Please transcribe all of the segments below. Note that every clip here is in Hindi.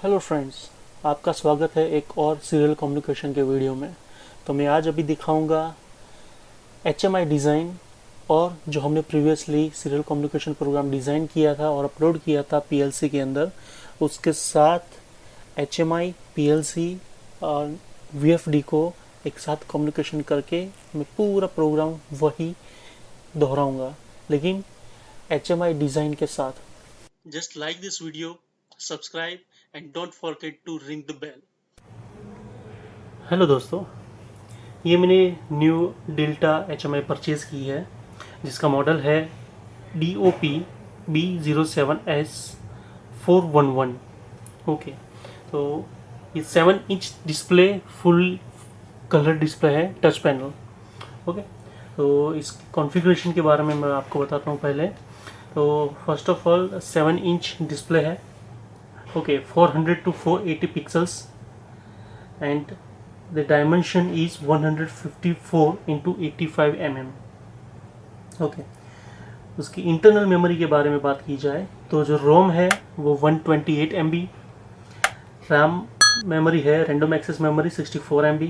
हेलो फ्रेंड्स, आपका स्वागत है एक और सीरियल कम्युनिकेशन के वीडियो में। तो मैं आज अभी दिखाऊंगा HMI डिज़ाइन और जो हमने previously serial communication program design किया था और अपलोड किया था PLC के अंदर, उसके साथ HMI, PLC और VFD को एक साथ कम्युनिकेशन करके मैं पूरा प्रोग्राम वही दोहराऊंगा, लेकिन HMI डिज़ाइन के साथ। Just like this video, subscribe and don't forget to ring the bell. Hello दोस्तों, ये मैंने न्यू डेल्टा HMI परचेज़ की है जिसका मॉडल है DOP B07S411। ओके, तो ये 7 inch display, full colour display है, टच पैनल। ओके, तो इस कॉन्फ़िगरेशन के बारे में मैं आपको बताता हूँ पहले। तो first of all 7 inch display है। Okay, 400 to 480 pixels and the dimension is 154 into 85 mm। Okay, उसकी इंटरनल मेमोरी के बारे में बात की जाए तो जो रोम है वो 128 MB, रैम मेमोरी है रैंडम एक्सेस मेमोरी 64 MB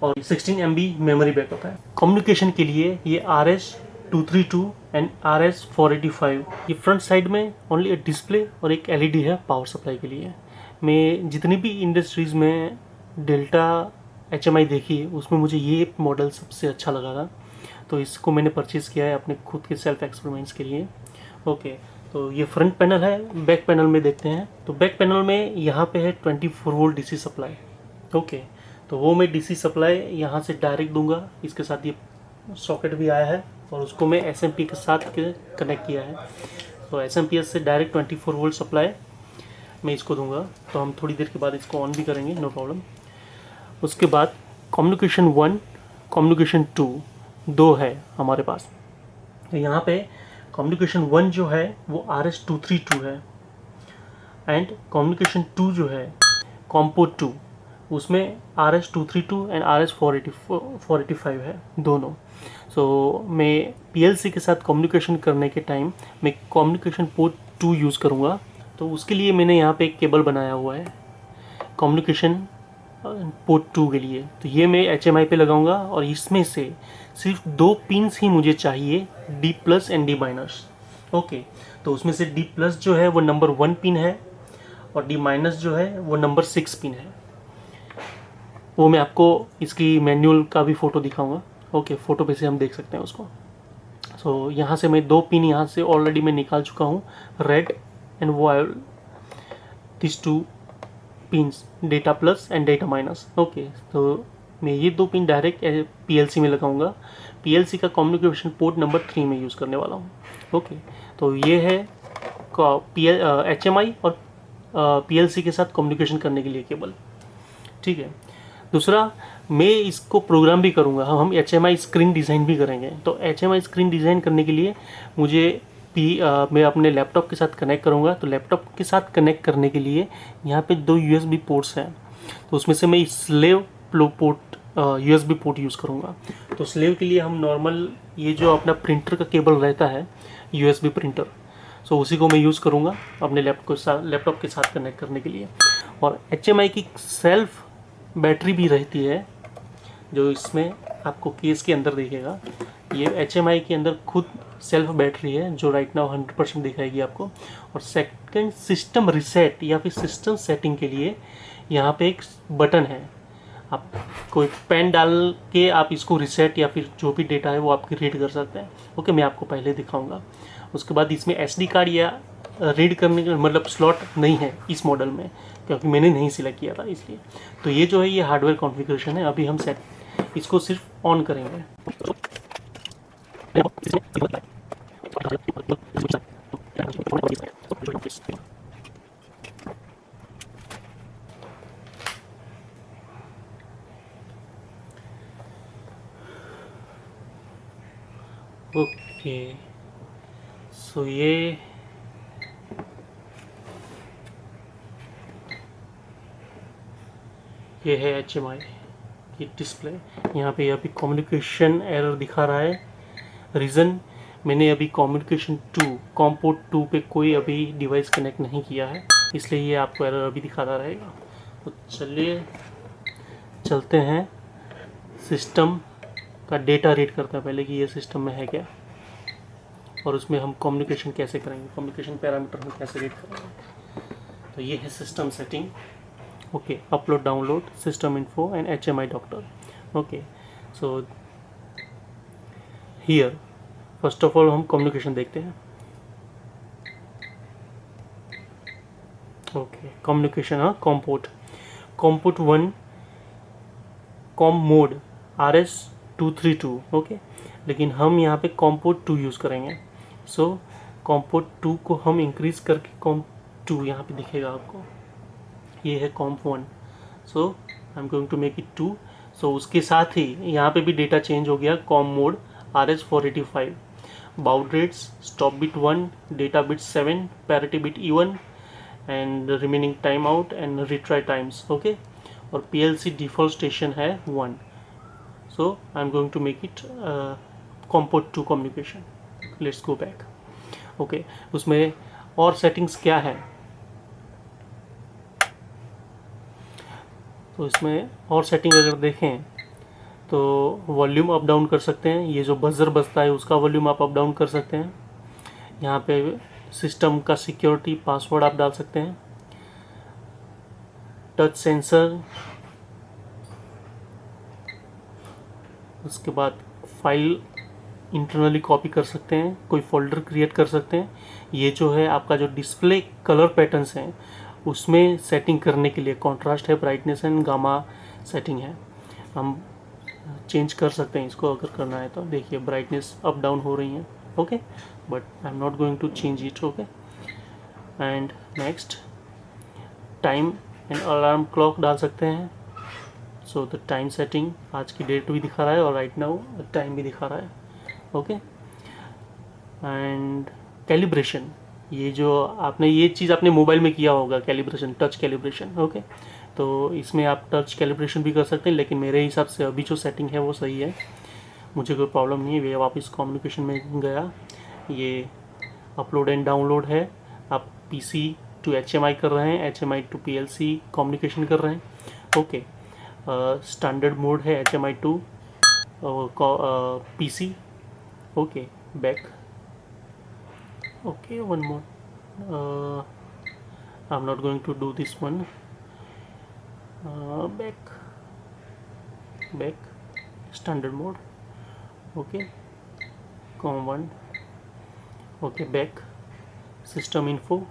और 16 MB मेमोरी बैकअप है। कम्युनिकेशन के लिए ये RS232 एंड RS485। ये फ्रंट साइड में ओनली एक डिस्प्ले और एक LED है पावर सप्लाई के लिए। मैं जितनी भी इंडस्ट्रीज़ में डेल्टा HMI देखी उसमें मुझे ये मॉडल सबसे अच्छा लगा था, तो इसको मैंने परचेज़ किया है अपने खुद के सेल्फ एक्सपेरिमेंट्स के लिए। ओके, तो ये फ्रंट पैनल है। बैक पैनल में देखते हैं तो बैक पैनल में यहाँ पे है 24 वोल्ट DC सप्लाई। ओके, तो वो मैं DC सप्लाई यहाँ से डायरेक्ट दूंगा। इसके साथ ये सॉकेट भी आया है और उसको मैं SMP के साथ कनेक्ट किया है। तो SMPS से डायरेक्ट 24 वोल्ट सप्लाई मैं इसको दूंगा। तो हम थोड़ी देर के बाद इसको ऑन भी करेंगे, नो प्रॉब्लम। उसके बाद कम्युनिकेशन 1, कम्युनिकेशन 2 दो है हमारे पास। तो यहाँ पे कम्युनिकेशन 1 जो है वो RS232 है एंड कम्युनिकेशन 2 जो है कॉम्पो 2, उसमें RS232 एंड RS485 है दोनों। सो मैं PLC के साथ कम्युनिकेशन करने के टाइम मैं कम्युनिकेशन पोर्ट 2 यूज़ करूँगा। तो उसके लिए मैंने यहाँ पे एक केबल बनाया हुआ है कम्युनिकेशन पोर्ट 2 के लिए। तो ये मैं HMI पे लगाऊंगा और इसमें से सिर्फ 2 पिन्स ही मुझे चाहिए, D+ एंड D-। ओके, तो उसमें से D+ जो है वो नंबर 1 पिन है और D- जो है वो नंबर 6 पिन है। वो मैं आपको इसकी मैनुअल का भी फ़ोटो दिखाऊंगा। ओके, फ़ोटो पे से हम देख सकते हैं उसको। सो यहाँ से मैं 2 पिन यहाँ से ऑलरेडी मैं निकाल चुका हूँ, red and white, this 2 pins, data plus and data minus. Okay, तो मैं ये 2 पिन डायरेक्ट PLC में लगाऊंगा। PLC का कम्युनिकेशन पोर्ट नंबर 3 में यूज़ करने वाला हूँ। ओके, तो ये है HMI और PLC के साथ कम्युनिकेशन करने के लिए केबल। ठीक है, दूसरा मैं इसको प्रोग्राम भी करूँगा। हम HMI स्क्रीन डिज़ाइन भी करेंगे। तो HMI स्क्रीन डिज़ाइन करने के लिए मुझे मैं अपने लैपटॉप के साथ कनेक्ट करूँगा। तो लैपटॉप के साथ कनेक्ट करने के लिए यहाँ पे 2 USB पोर्ट्स हैं। तो उसमें से मैं slave port USB port use करूँगा। तो स्लेव के लिए हम नॉर्मल ये जो अपना प्रिंटर का केबल रहता है USB प्रिंटर, सो उसी को मैं यूज़ करूँगा अपने लैपटॉप के साथ कनेक्ट करने के लिए। और HMI की सेल्फ बैटरी भी रहती है जो इसमें आपको केस के अंदर दिखेगा। ये HMI के अंदर खुद सेल्फ बैटरी है जो राइट नाउ 100% दिखाएगी आपको। और सेकंड, सिस्टम रिसेट या फिर सिस्टम सेटिंग के लिए यहाँ पे एक बटन है। आप कोई पेन डाल के आप इसको रिसेट या फिर जो भी डेटा है वो आपकी रीड कर सकते हैं। ओके, मैं आपको पहले दिखाऊंगा। उसके बाद इसमें SD कार्ड या रीड करने का मतलब स्लॉट नहीं है इस मॉडल में, क्योंकि मैंने नहीं सिलेक्ट किया था इसलिए। तो ये जो है ये हार्डवेयर कॉन्फ़िगरेशन है। अभी हम इसको सिर्फ ऑन करेंगे। ओके, सो ये है HMI की डिस्प्ले। यहाँ पे अभी कम्युनिकेशन एरर दिखा रहा है। रीज़न, मैंने अभी कम्युनिकेशन 2 कॉम पोर्ट 2 पे कोई अभी डिवाइस कनेक्ट नहीं किया है। इसलिए ये आपको एरर अभी दिखाता रहेगा। तो चलिए चलते हैं, सिस्टम का डेटा रीड करते हैं पहले कि ये सिस्टम में है क्या, और उसमें हम कम्युनिकेशन कैसे करेंगे, कम्युनिकेशन पैरामीटर हम कैसे रीड करेंगे। तो ये है system setting. Okay, upload download system info and HMI doctor. Okay, so here first of all हम कम्युनिकेशन देखते हैं। ओके, कम्युनिकेशन, हाँ, COM port 1 com mode RS232। Okay, लेकिन हम यहाँ पे कॉम्पोर्ट 2 यूज़ करेंगे। सो कॉम्पोर्ट 2 को हम इंक्रीज करके कॉम 2 यहाँ पे दिखेगा आपको, ये है comp 1। So I am going to make it 2। सो उसके साथ ही यहाँ पे भी डेटा चेंज हो गया, com mode RS485, baud rates stop bit 1, data bit 7, parity bit even and remaining time out and retry times. Okay, और PLC डिफॉल्ट स्टेशन है 1। So I am going to make it comport 2 communication. Let's go back. Okay, उसमें और सेटिंग्स क्या है, तो इसमें और सेटिंग अगर देखें तो वॉल्यूम अप डाउन कर सकते हैं, ये जो बजर बजता है उसका वॉल्यूम आप अप डाउन कर सकते हैं। यहाँ पे सिस्टम का सिक्योरिटी पासवर्ड आप डाल सकते हैं, टच सेंसर, उसके बाद फाइल इंटरनली कॉपी कर सकते हैं, कोई फोल्डर क्रिएट कर सकते हैं। ये जो है आपका जो डिस्प्ले कलर पैटर्न्स हैं उसमें सेटिंग करने के लिए कॉन्ट्रास्ट है, ब्राइटनेस एंड गामा सेटिंग है, हम चेंज कर सकते हैं इसको अगर करना है तो। देखिए ब्राइटनेस अप डाउन हो रही है। Okay, but I am not going to change it. Okay, and next time and alarm clock डाल सकते हैं। सो द टाइम सेटिंग आज की डेट भी दिखा रहा है और राइट नाउ टाइम भी दिखा रहा है। ओके, एंड कैलिब्रेशन, ये जो आपने ये चीज़ अपने मोबाइल में किया होगा, कैलिब्रेशन, टच कैलिब्रेशन। ओके, तो इसमें आप टच कैलिब्रेशन भी कर सकते हैं, लेकिन मेरे हिसाब से अभी जो सेटिंग है वो सही है, मुझे कोई प्रॉब्लम नहीं है। वे वापस कम्युनिकेशन में गया, ये अपलोड एंड डाउनलोड है, आप PC टू HMI कर रहे हैं, HMI टू PLC कम्युनिकेशन कर रहे हैं। ओके, स्टैंडर्ड मोड है HMI to PC। Okay, back. Okay, one more, I am not going to do this one. Back, standard mode. Okay, com 1। Okay, back, system info.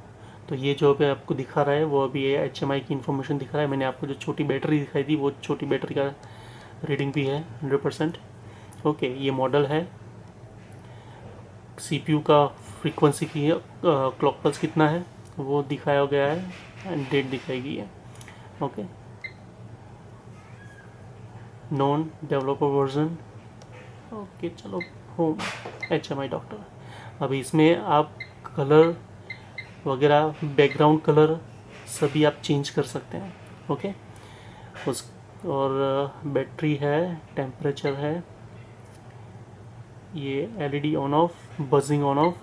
तो ये जो अभी आपको दिखा रहा है वो अभी HMI की इन्फॉर्मेशन दिखा रहा है। मैंने आपको जो छोटी बैटरी दिखाई थी वो छोटी बैटरी का रीडिंग भी है 100%। ओके, ये मॉडल है, CPU का फ्रीक्वेंसी की है, क्लॉक पल्स कितना है वो दिखाया गया है एंड डेट दिखाई गई है। Okay, non developer version. Okay, चलो होम HMI डॉक्टर। अभी इसमें आप कलर वगैरह, बैकग्राउंड कलर सभी आप चेंज कर सकते हैं। ओके, उस और बैटरी है, टेम्परेचर है, ये LED on off, buzzing on off,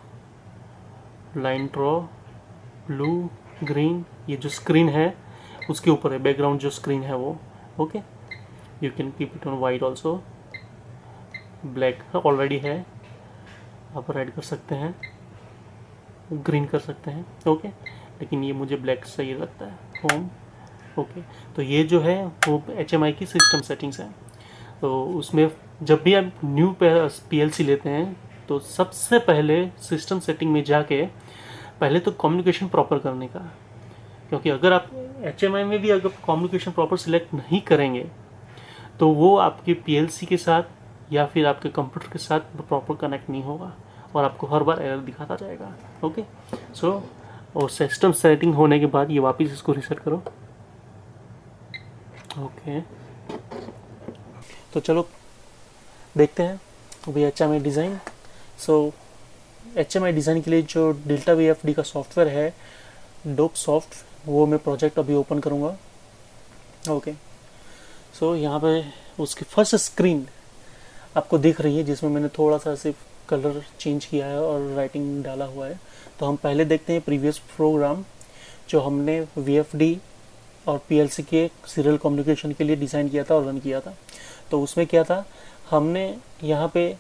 line draw, blue, green, ये जो स्क्रीन है उसके ऊपर है, बैकग्राउंड जो स्क्रीन है वो। Okay, you can keep it on white also, black already है, आप रेड कर सकते हैं, ग्रीन कर सकते हैं। ओके, लेकिन ये मुझे ब्लैक सही लगता है, होम। ओके, तो ये जो है वो HMI की सिस्टम सेटिंग्स है। तो उसमें जब भी आप न्यू PLC लेते हैं तो सबसे पहले सिस्टम सेटिंग में जाके पहले तो कम्युनिकेशन प्रॉपर करने का, क्योंकि अगर आप HMI में भी अगर कम्युनिकेशन प्रॉपर सिलेक्ट नहीं करेंगे तो वो आपके PLC के साथ या फिर आपके कंप्यूटर के साथ प्रॉपर कनेक्ट नहीं होगा और आपको हर बार एरर दिखाता जाएगा। ओके, सो और सिस्टम सेटिंग होने के बाद ये वापस इसको रीसेट करो। ओके, तो चलो देखते हैं अभी HMI डिज़ाइन। सो HMI डिज़ाइन के लिए जो डेल्टा VFD का सॉफ्टवेयर है, डोप सॉफ्ट, वो मैं प्रोजेक्ट अभी ओपन करूँगा। ओके, सो यहाँ पे उसकी फर्स्ट स्क्रीन आपको दिख रही है जिसमें मैंने थोड़ा सा सिर्फ कलर चेंज किया है और राइटिंग डाला हुआ है। तो हम पहले देखते हैं प्रीवियस प्रोग्राम जो हमने VFD और PLC के सीरियल कम्युनिकेशन के लिए डिज़ाइन किया था और रन किया था। तो उसमें क्या था, हमने यहाँ पे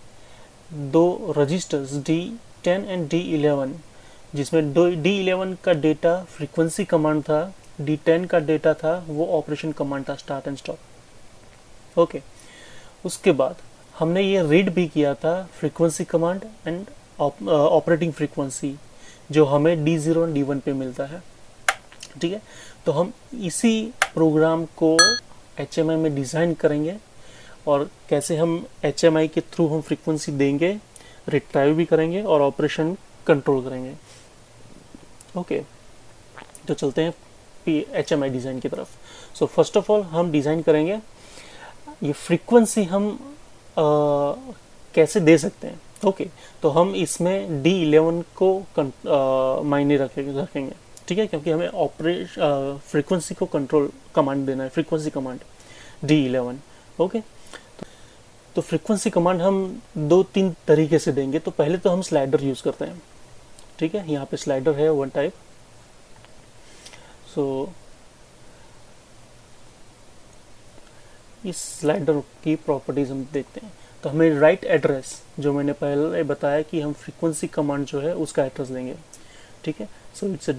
दो रजिस्टर्स D10 एंड D11, जिसमें D11 का डेटा फ्रीक्वेंसी कमांड था, D10 का डेटा था वो ऑपरेशन कमांड था, स्टार्ट एंड स्टॉप। ओके, उसके बाद हमने ये रीड भी किया था frequency command and operating frequency, जो हमें D0 और D1 पे मिलता है। ठीक है, तो हम इसी प्रोग्राम को HMI में डिज़ाइन करेंगे और कैसे हम HMI के थ्रू हम फ्रीक्वेंसी देंगे, रिट्राइव भी करेंगे और ऑपरेशन कंट्रोल करेंगे। ओके, तो चलते हैं HMI डिज़ाइन की तरफ। सो फर्स्ट ऑफ ऑल हम डिज़ाइन करेंगे ये फ्रीक्वेंसी हम कैसे दे सकते हैं। ओके, तो हम इसमें D11 को मायने रखेंगे। ठीक है, क्योंकि हमें फ्रीक्वेंसी को कंट्रोल कमांड देना है, फ्रीक्वेंसी कमांड D11। ओके, तो फ्रीक्वेंसी कमांड हम 2-3 तरीके से देंगे। तो पहले तो हम स्लाइडर यूज़ करते हैं। ठीक है, यहाँ पे स्लाइडर है वन टाइप। सो इस स्लाइडर की प्रॉपर्टीज हम देखते हैं। तो हमें राइट एड्रेस, जो मैंने पहले बताया कि हम फ्रीक्वेंसी कमांड जो है उसका एड्रेस देंगे। ठीक है, सो इट्स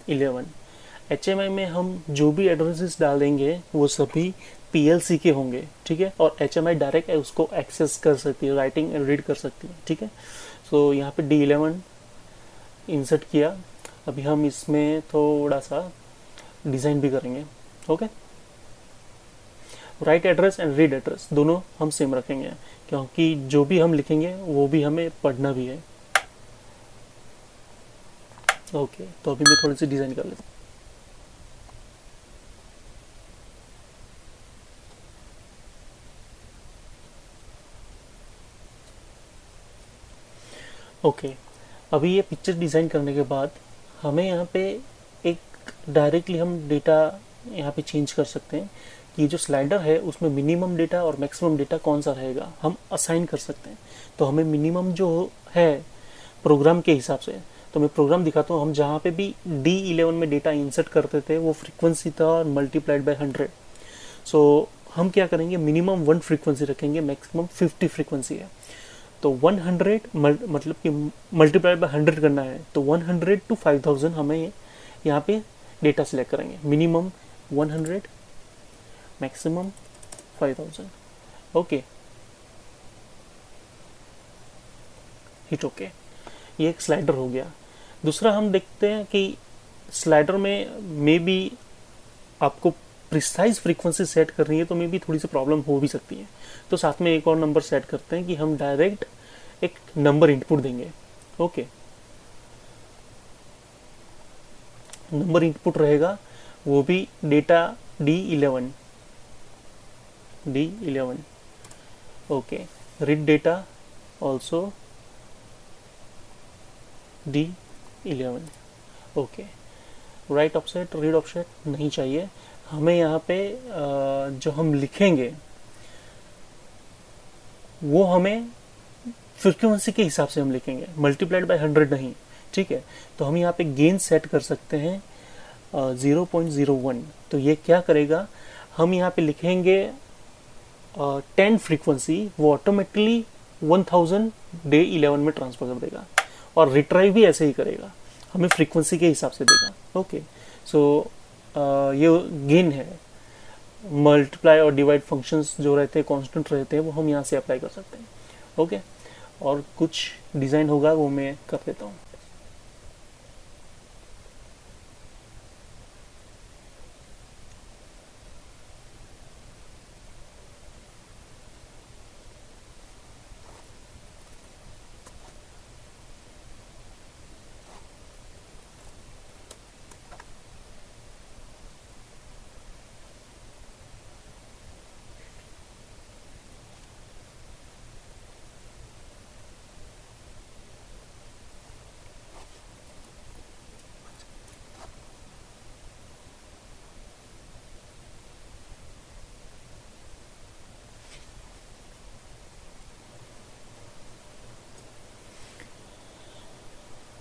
D11। HMI में हम जो भी एड्रेसेस डालेंगे वो सभी PLC के होंगे। ठीक है, और HMI डायरेक्ट उसको एक्सेस कर सकती है, राइटिंग एंड रीड कर सकती है। ठीक है, सो यहाँ पे D11 इंसर्ट किया। अभी हम इसमें थोड़ा सा डिज़ाइन भी करेंगे। Okay, right address and read address दोनों हम सेम रखेंगे, क्योंकि जो भी हम लिखेंगे वो भी हमें पढ़ना भी है। ओके, तो अभी मैं थोड़ी सी डिज़ाइन कर लेता हूँ। ओके, अभी ये पिक्चर डिज़ाइन करने के बाद हमें यहाँ पे एक डायरेक्टली हम डेटा यहाँ पे चेंज कर सकते हैं कि जो स्लाइडर है उसमें मिनिमम डेटा और मैक्सिमम डेटा कौन सा रहेगा, हम असाइन कर सकते हैं। तो हमें मिनिमम जो है प्रोग्राम के हिसाब से, तो मैं प्रोग्राम दिखाता हूँ। हम जहाँ पे भी D11 में डेटा इंसर्ट करते थे वो फ्रीक्वेंसी था मल्टीप्लाइड बाय 100। सो हम क्या करेंगे, मिनिमम 1 फ्रीक्वेंसी रखेंगे, मैक्सिमम 50 फ्रीक्वेंसी है। तो 100 मतलब कि मल्टीप्लाई बाय 100 करना है, तो 100 to 5000 हमें यहाँ पे डेटा सिलेक्ट करेंगे। Minimum 100, maximum 5000। Okay, hit okay. ये एक स्लाइडर हो गया। दूसरा हम देखते हैं कि स्लाइडर में मे बी आपको प्रिसाइज फ्रीक्वेंसी सेट करनी है, तो मे बी थोड़ी सी प्रॉब्लम हो भी सकती है। तो साथ में एक और नंबर सेट करते हैं कि हम डायरेक्ट एक नंबर इनपुट देंगे। ओके, नंबर इनपुट रहेगा, वो भी data D11। Okay, read data also D11। Okay, right offset, read offset नहीं चाहिए हमें। यहाँ पे जो हम लिखेंगे वो हमें फ्रीक्वेंसी के हिसाब से हम लिखेंगे, मल्टीप्लाइड बाय 100 नहीं। ठीक है, तो हम यहाँ पे गेन सेट कर सकते हैं 0.01। तो ये क्या करेगा, हम यहाँ पे लिखेंगे 10 फ्रीक्वेंसी, वो ऑटोमेटिकली 1000 D11 में ट्रांसफर कर देगा और रिट्राइव भी ऐसे ही करेगा, हमें फ्रीक्वेंसी के हिसाब से देगा। ओके, सो ये गेन है। मल्टीप्लाई और डिवाइड फंक्शंस जो रहते हैं, कांस्टेंट रहते हैं, वो हम यहाँ से अप्लाई कर सकते हैं। ओके, और कुछ डिज़ाइन होगा वो मैं कर देता हूँ।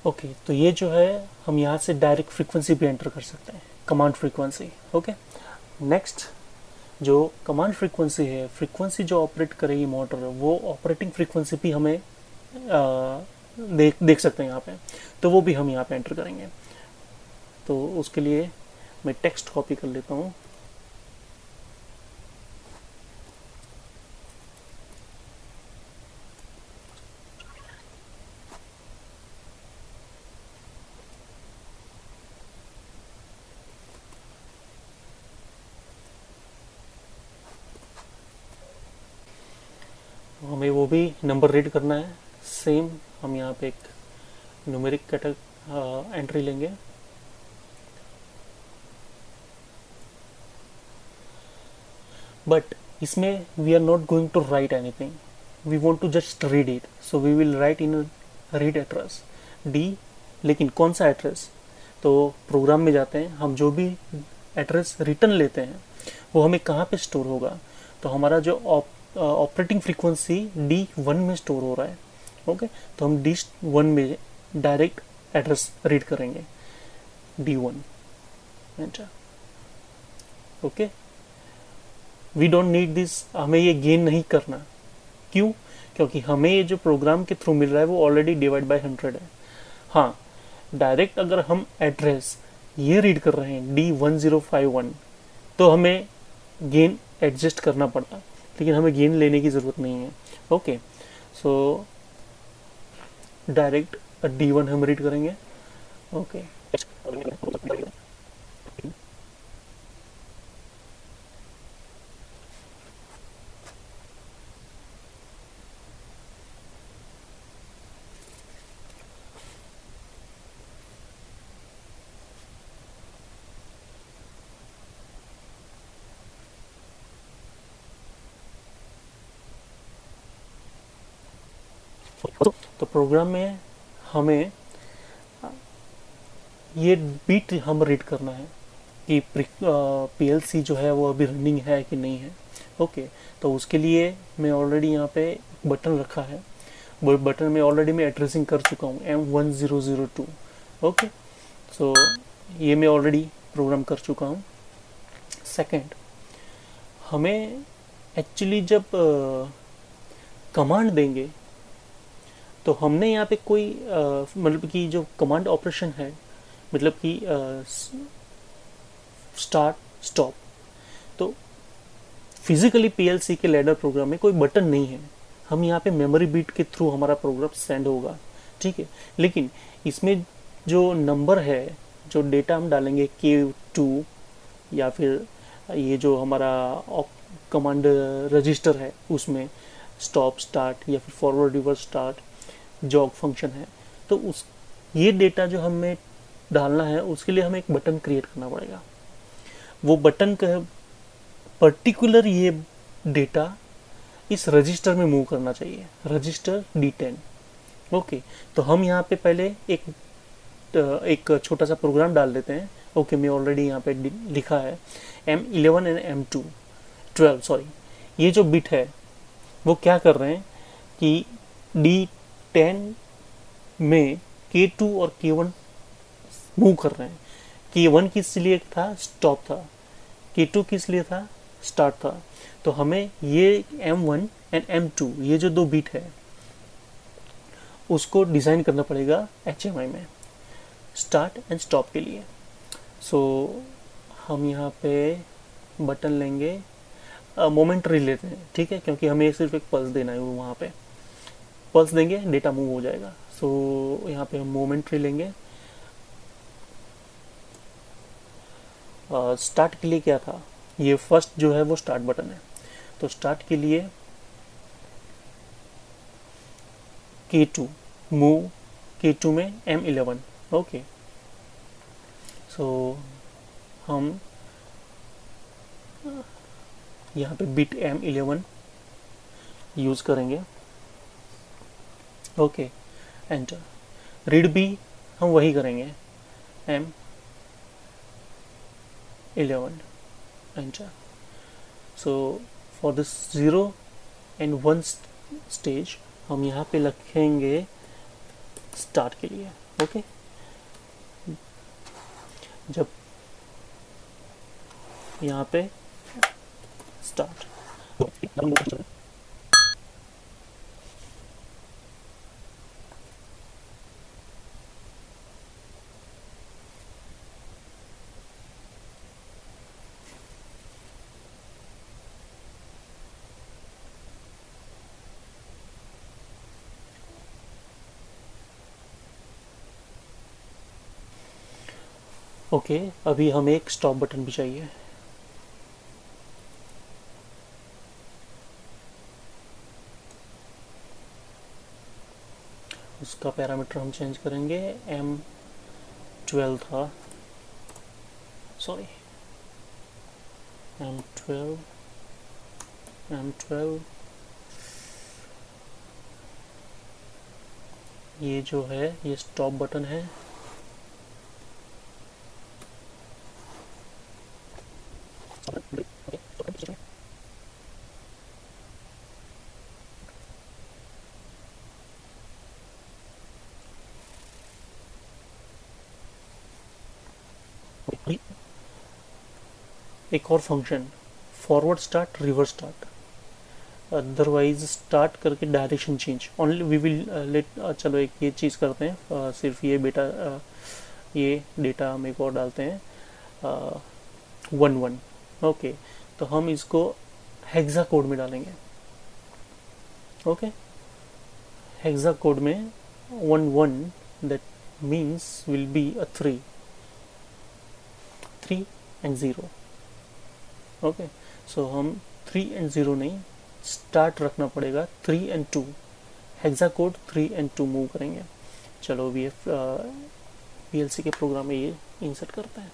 ओके, तो ये जो है हम यहाँ से डायरेक्ट फ्रीक्वेंसी भी एंटर कर सकते हैं, कमांड फ्रीक्वेंसी। ओके, नेक्स्ट जो कमांड फ्रीक्वेंसी है, फ्रीक्वेंसी जो ऑपरेट करेगी मोटर, वो ऑपरेटिंग फ्रीक्वेंसी भी हमें देख सकते हैं यहाँ पे, तो वो भी हम यहाँ पे एंटर करेंगे। तो उसके लिए मैं टेक्स्ट कॉपी कर लेता हूँ। हमें वो भी नंबर रीड करना है। सेम हम यहाँ पे एक न्यूमेरिक कैटेगरी एंट्री लेंगे। बट इसमें we are not going to write anything, we want to just read it, so we will write in read address D. लेकिन कौन सा एड्रेस? तो प्रोग्राम में जाते हैं, हम जो भी एड्रेस रिटर्न लेते हैं वो हमें कहाँ पे स्टोर होगा? तो हमारा जो ऑपरेटिंग फ्रीक्वेंसी D1 में स्टोर हो रहा है। ओके, तो हम D1 में डायरेक्ट एड्रेस रीड करेंगे, D1 enter. Okay, we don't need this, हमें ये गेन नहीं करना। क्यों? क्योंकि हमें ये जो प्रोग्राम के थ्रू मिल रहा है वो ऑलरेडी डिवाइड बाय 100 है। हाँ, डायरेक्ट अगर हम एड्रेस ये रीड कर रहे हैं D1051, तो हमें गेन एडजस्ट करना पड़ता, लेकिन हमें गेन लेने की ज़रूरत नहीं है। ओके, सो डायरेक्ट D1 हम रीड करेंगे। ओके, तो प्रोग्राम में हमें ये बीट हम रीड करना है कि PLC जो है वो अभी रनिंग है कि नहीं है। ओके, तो उसके लिए मैं ऑलरेडी यहाँ पे बटन रखा है, वो बटन में ऑलरेडी मैं एड्रेसिंग कर चुका हूँ M1002। ओके, सो ये मैं ऑलरेडी प्रोग्राम कर चुका हूँ। सेकंड, हमें एक्चुअली जब कमांड देंगे तो हमने यहाँ पे कोई मतलब कि जो कमांड ऑपरेशन है, मतलब कि स्टार्ट स्टॉप, तो फिजिकली PLC के लैडर प्रोग्राम में कोई बटन नहीं है। हम यहाँ पे मेमोरी बीट के थ्रू हमारा प्रोग्राम सेंड होगा, ठीक है। लेकिन इसमें जो नंबर है, जो डेटा हम डालेंगे K2, या फिर ये जो हमारा कमांड रजिस्टर है उसमें स्टॉप स्टार्ट या फिर forward reverse start jog function है, तो उस ये डेटा जो हमें डालना है उसके लिए हमें एक बटन क्रिएट करना पड़ेगा। वो बटन का पर्टिकुलर ये डेटा इस रजिस्टर में मूव करना चाहिए, रजिस्टर D10। ओके, तो हम यहाँ पे पहले एक छोटा सा प्रोग्राम डाल देते हैं। ओके, मैं ऑलरेडी यहाँ पे लिखा है M11 एंड M12 सॉरी, ये जो बिट है वो क्या कर रहे हैं कि D10 में K2 और K1 मूव कर रहे हैं। K1 किस लिए था? स्टॉप था। K2 किस लिए था? स्टार्ट था। तो हमें ये M1 एंड M2 ये जो दो बिट है उसको डिज़ाइन करना पड़ेगा HMI में स्टार्ट एंड स्टॉप के लिए। सो हम यहाँ पे बटन लेंगे, मोमेंटरी लेते हैं, ठीक है, क्योंकि हमें सिर्फ एक पल्स देना है, वो वहाँ पे पल्स देंगे डेटा मूव हो जाएगा। सो यहाँ पे हम मोमेंटरी लेंगे। स्टार्ट के लिए क्या था? ये फर्स्ट जो है वो स्टार्ट बटन है, तो स्टार्ट के लिए K2 मूव, K2 में M11। ओके, सो हम यहाँ पे बिट M11 यूज करेंगे। Okay, enter. रीड भी हम वही करेंगे M11 enter. So for this 0 and 1 stage हम यहाँ पे लिखेंगे स्टार्ट के लिए। ओके, जब यहाँ पे स्टार्ट, ओके, अभी हमें एक स्टॉप बटन भी चाहिए। उसका पैरामीटर हम चेंज करेंगे, M12 था, सॉरी M12, M12 ये जो है ये स्टॉप बटन है। एक और function, forward start, reverse start, otherwise start करके direction change only we will let. चलो एक ये चीज़ करते हैं, सिर्फ ये बेटा ये डेटा हम एक और डालते हैं, 1 1। ओके, तो हम इसको हेक्सा कोड में डालेंगे। ओके, हेक्सा कोड में 1 1 that means will be a 3 and 0। Okay, so हम 3 and 0 नहीं, स्टार्ट रखना पड़ेगा 3 and 2, hexa code 3 and 2 move करेंगे। चलो PLC के प्रोग्राम में ये इंसर्ट करते हैं।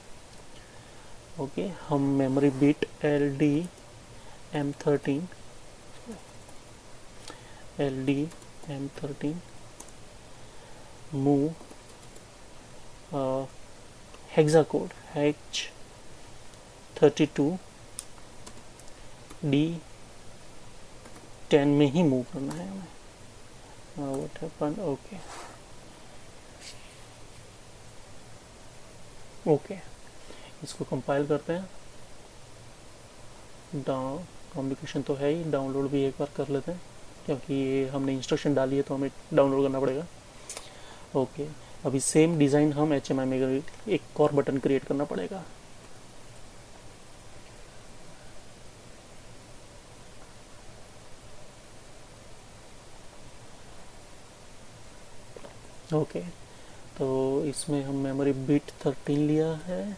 ओके, हम memory bit LD M13 move hexa code H32 D10 में ही मूव करना है हमें। व्हाट हैपेंड, ओके, इसको कंपाइल करते हैं। डाउन कम्युनिकेशन तो है ही, डाउनलोड भी एक बार कर लेते हैं क्योंकि ये हमने इंस्ट्रक्शन डाली है तो हमें डाउनलोड करना पड़ेगा। ओके, अभी सेम डिज़ाइन हम HMI में एक और बटन क्रिएट करना पड़ेगा। ओके, तो इसमें हम मेमोरी बिट 13 लिया है।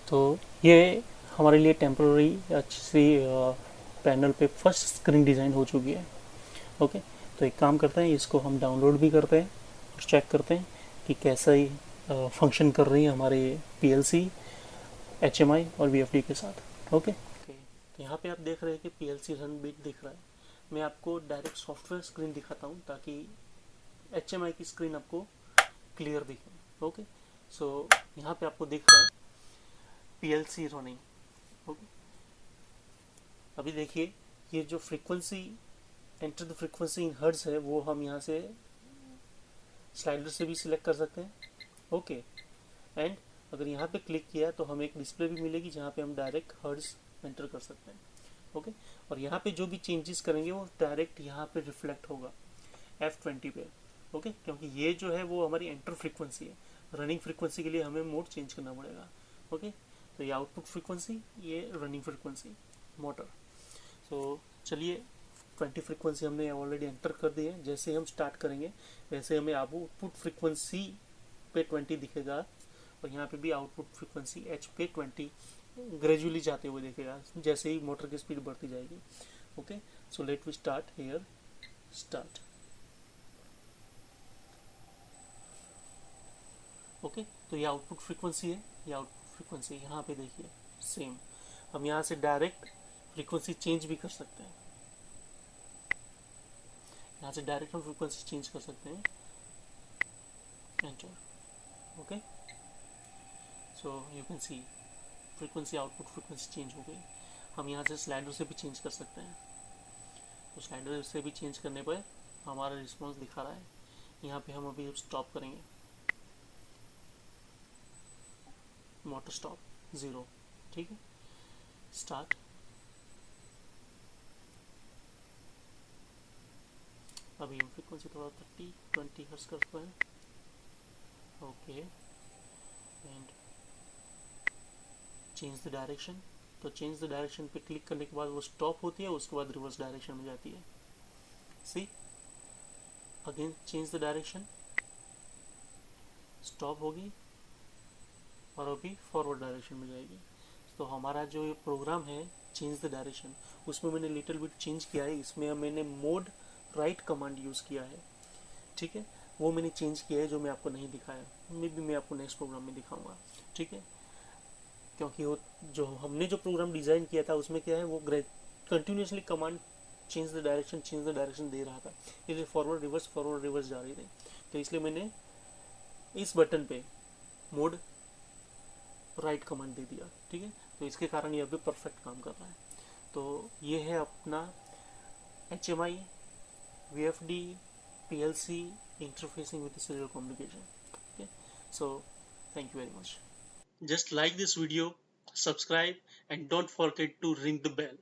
तो ये हमारे लिए टेम्पररी अच्छी सी पैनल पे फर्स्ट स्क्रीन डिज़ाइन हो चुकी है। ओके, तो एक काम करते हैं, इसको हम डाउनलोड भी करते हैं और चेक करते हैं कि कैसा ही फंक्शन कर रही है हमारे PLC HMI और VFD के साथ। ओके, तो यहाँ पे आप देख रहे हैं कि PLC रन बिट दिख रहा है। मैं आपको डायरेक्ट सॉफ्टवेयर स्क्रीन दिखाता हूँ ताकि HMI की स्क्रीन आपको क्लियर दिखे। ओके, सो यहाँ पे आपको दिख रहा है PLC रनिंग। ओके, अभी देखिए ये जो frequency enter the frequency in hertz है वो हम यहाँ से स्लाइडर से भी सिलेक्ट कर सकते हैं। ओके, एंड अगर यहाँ पे क्लिक किया तो हमें एक डिस्प्ले भी मिलेगी जहाँ पे हम डायरेक्ट हर्ट्ज एंटर कर सकते हैं। ओके, और यहाँ पे जो भी चेंजेस करेंगे वो डायरेक्ट यहाँ पे रिफ्लेक्ट होगा F20 पे। ओके, क्योंकि ये जो है वो हमारी एंटर फ्रीक्वेंसी है, रनिंग फ्रीक्वेंसी के लिए हमें मोड चेंज करना पड़ेगा। ओके, तो ये आउटपुट फ्रीक्वेंसी, ये रनिंग फ्रीक्वेंसी मोटर। तो चलिए 20 फ्रीक्वेंसी हमने ऑलरेडी एंटर कर दी है। जैसे हम स्टार्ट करेंगे वैसे हमें आउटपुट फ्रीक्वेंसी पे 20 दिखेगा और यहाँ पे भी आउटपुट फ्रीक्वेंसी H पे 20 ग्रेजुअली जाते हुए दिखेगा जैसे ही मोटर की स्पीड बढ़ती जाएगी। Okay, so let we start here, start. Okay, तो ये आउटपुट फ्रीक्वेंसी है, ये आउटपुट फ्रीक्वेंसी यहाँ पे देखिए सेम। हम यहाँ से डायरेक्ट फ्रीक्वेंसी चेंज भी कर सकते हैं। यहाँ से डायरेक्ट हम फ्रीक्वेंसी चेंज कर सकते हैं, enter. Okay, so you can see frequency, output frequency change हो गई। हम यहाँ से स्लाइडर से भी चेंज कर सकते हैं, तो स्लाइडर से भी चेंज करने पर हमारा रिस्पॉन्स दिखा रहा है। यहाँ पे हम अभी स्टॉप करेंगे, मोटर स्टॉप 0, ठीक है, स्टार्ट। अभी हम फ्रीक्वेंसी थोड़ा 20 हर्ट्ज करते हैं, okay, and change the direction. तो चेंज द डायरेक्शन पे क्लिक करने के बाद वो स्टॉप होती है, उसके बाद रिवर्स डायरेक्शन में जाती है। See, again change the direction, stop होगी और अभी फॉरवर्ड डायरेक्शन में जाएगी। तो हमारा जो ये प्रोग्राम है चेंज द डायरेक्शन, उसमें मैंने लिटिल बिट चेंज किया है। इसमें मैंने मोड राइट कमांड यूज़ किया है, ठीक है, वो मैंने चेंज किया है, जो मैं आपको नहीं दिखाया, मे भी मैं आपको नेक्स्ट प्रोग्राम में दिखाऊंगा, ठीक है। क्योंकि वो जो हमने जो प्रोग्राम डिज़ाइन किया था उसमें क्या है, वो continuously command change the direction दे रहा था, इसलिए फॉरवर्ड रिवर्स जा रही थी। तो इसलिए मैंने इस बटन पे मोड राइट कमांड दे दिया, ठीक है। तो इसके कारण ये अभी परफेक्ट काम कर रहा है। तो ये है अपना HMI VFD PLC interfacing with the serial communication. Okay, so thank you very much. Just like this video, subscribe, and don't forget to ring the bell.